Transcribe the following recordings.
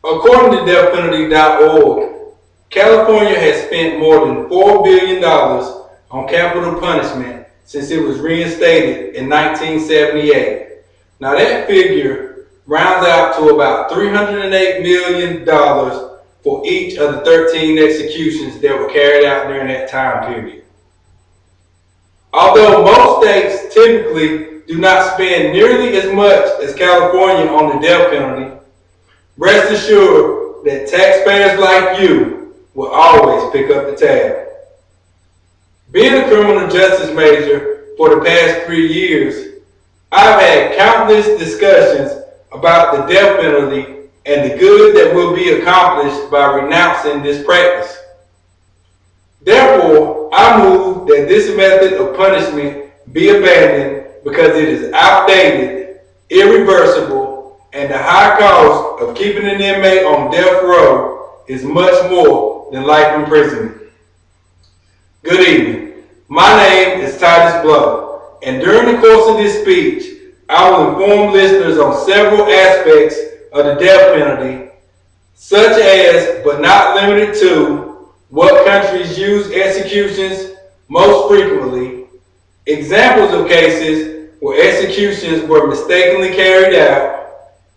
According to DeathPenalty.org, California has spent more than $4 billion on capital punishment since it was reinstated in 1978. Now that figure rounds out to about $308 million for each of the 13 executions that were carried out during that time period. Although most states typically do not spend nearly as much as California on the death penalty, rest assured that taxpayers like you will always pick up the tab. Being a criminal justice major for the past 3 years, I've had countless discussions about the death penalty and the good that will be accomplished by renouncing this practice. Therefore, I move that this method of punishment be abandoned because it is outdated, irreversible, and the high cost of keeping an inmate on death row is much more than life imprisonment. Good evening. My name is Titus Blow, and during the course of this speech, I will inform listeners on several aspects of the death penalty, such as, but not limited to, what countries use executions most frequently, examples of cases where executions were mistakenly carried out,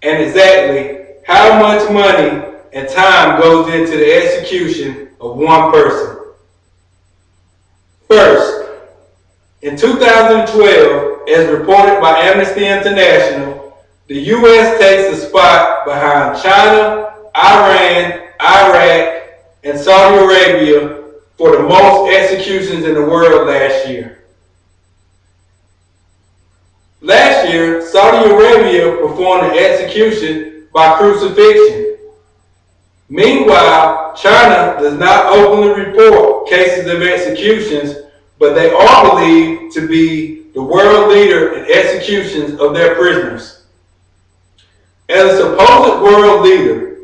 and exactly how much money and time goes into the execution of one person. First, in 2012, as reported by Amnesty International, the U.S. takes a spot behind China, Iran, Iraq, and Saudi Arabia for the most executions in the world last year. Last year, Saudi Arabia performed an execution by crucifixion. Meanwhile, China does not openly report cases of executions, but they are believed to be the world leader in executions of their prisoners. As a supposed world leader,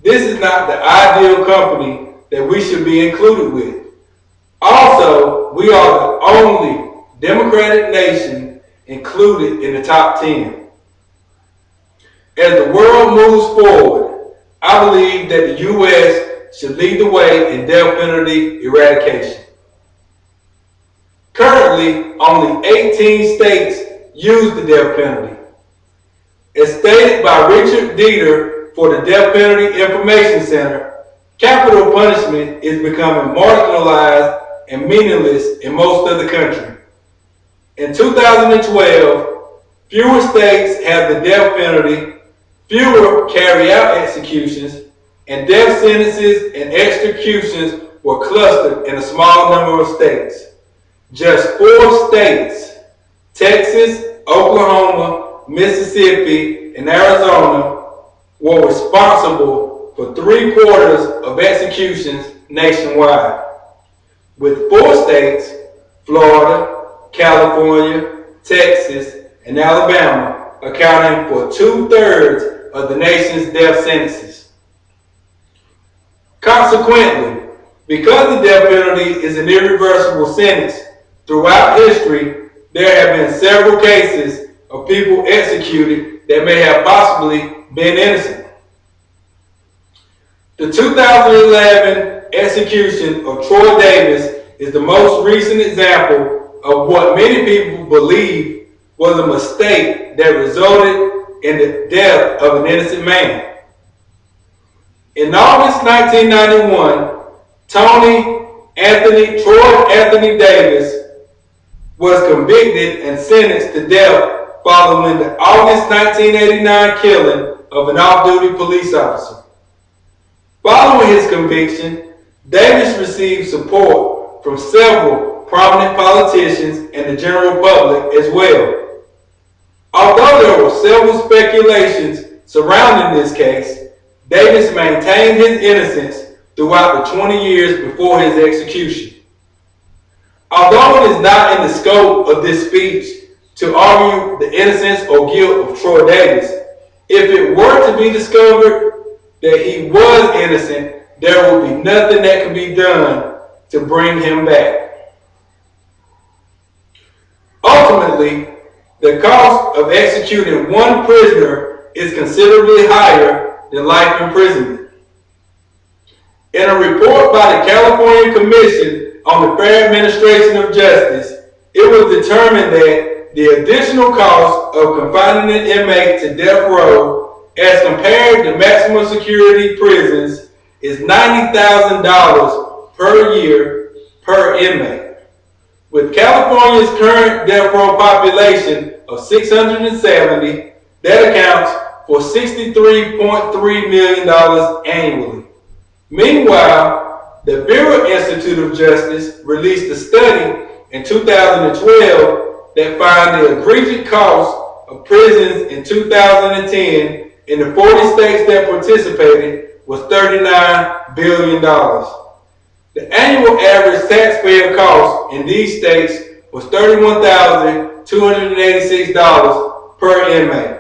this is not the ideal company that we should be included with. Also, we are the only democratic nation included in the top 10. As the world moves forward, I believe that the U.S. should lead the way in death penalty eradication. Currently, only 18 states use the death penalty. As stated by Richard Dieter for the Death Penalty Information Center, capital punishment is becoming marginalized and meaningless in most of the country. In 2012, fewer states have the death penalty, fewer carry out executions, and death sentences and executions were clustered in a small number of states. Just 4 states, Texas, Oklahoma, Mississippi, and Arizona, were responsible for 3/4 of executions nationwide, with 4 states, Florida, California, Texas, and Alabama, accounting for 2/3 of the nation's death sentences. Consequently, because the death penalty is an irreversible sentence, throughout history, there have been several cases of people executed that may have possibly been innocent. The 2011 execution of Troy Davis is the most recent example of what many people believe was a mistake that resulted in the death of an innocent man. In August 1991, Troy Anthony Davis was convicted and sentenced to death following the August 1989 killing of an off-duty police officer. Following his conviction, Davis received support from several prominent politicians and the general public as well. Although there were several speculations surrounding this case, Davis maintained his innocence throughout the 20 years before his execution. Although it is not in the scope of this speech to argue the innocence or guilt of Troy Davis, if it were to be discovered that he was innocent, there will be nothing that can be done to bring him back. Ultimately, the cost of executing one prisoner is considerably higher than life imprisonment. In a report by the California Commission on the Fair Administration of Justice, it was determined that the additional cost of confining an inmate to death row as compared to maximum security prisons is $90,000 per year per inmate. With California's current death row population of 670, that accounts for $63.3 million annually. Meanwhile, the Bureau Institute of Justice released a study in 2012 that found the egregious cost of prisons in 2010 in the 40 states that participated was $39 billion. The annual average taxpayer cost in these states was $31,286 per inmate.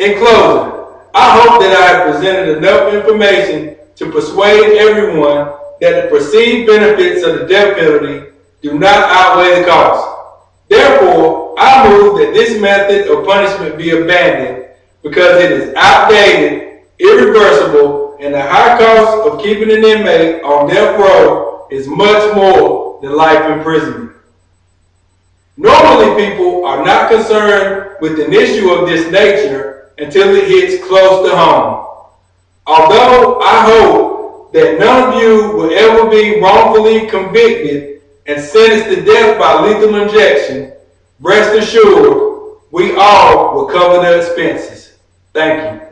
In closing, I hope that I have presented enough information to persuade everyone that the perceived benefits of the death penalty do not outweigh the cost. Therefore, I move that this method of punishment be abandoned because it is outdated, irreversible, and the high cost of keeping an inmate on death row is much more than life imprisonment. Normally, people are not concerned with an issue of this nature until it hits close to home. Although I hope that none of you will ever be wrongfully convicted and sentenced to death by lethal injection, rest assured, we all will cover the expenses. Thank you.